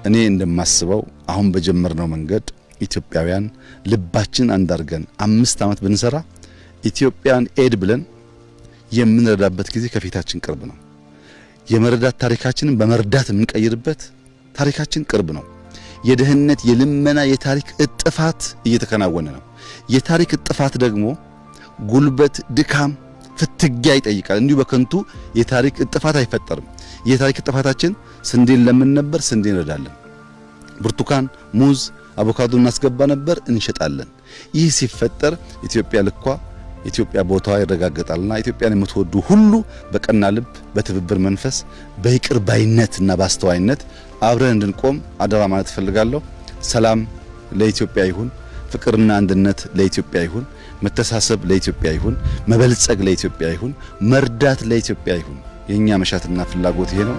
እኔ እንደማስበው አሁን በጀመርነው መንገድ ኢትዮጵያውያን ልባችን አንዳርገን 5 ዓመት ብንሰራ ኢትዮጵያን ኤድ ብለን የምንረዳበት ጊዜ ከፊታችን ቅርብ ነው። የመረዳት ታሪካችንን በመርዳት የምንቀይርበት ታሪካችን ቅርብ ነው። የደህንነት የልመና የታሪክ እጥፋት እየተከናወነ ነው። የታሪክ እጥፋት ደግሞ ጉልበት፣ ድካም፣ ፍትጊያ ይጠይቃል። እንዲሁ በከንቱ የታሪክ እጥፋት አይፈጠርም። የታሪክ እጥፋታችን ስንዴን ለምን ነበር? ስንዴ እንረዳለን። ብርቱካን፣ ሙዝ፣ አቮካዶ እናስገባ ነበር፣ እንሸጣለን። ይህ ሲፈጠር ኢትዮጵያ ልኳ ኢትዮጵያ ቦታዋ ይረጋገጣልና ኢትዮጵያን የምትወዱ ሁሉ በቀና ልብ በትብብር መንፈስ በይቅር ባይነትና በአስተዋይነት አብረን እንድንቆም አደራ ማለት ፈልጋለሁ። ሰላም ለኢትዮጵያ ይሁን፣ ፍቅርና አንድነት ለኢትዮጵያ ይሁን፣ መተሳሰብ ለኢትዮጵያ ይሁን፣ መበልጸግ ለኢትዮጵያ ይሁን፣ መርዳት ለኢትዮጵያ ይሁን። የኛ መሻትና ፍላጎት ይሄ ነው።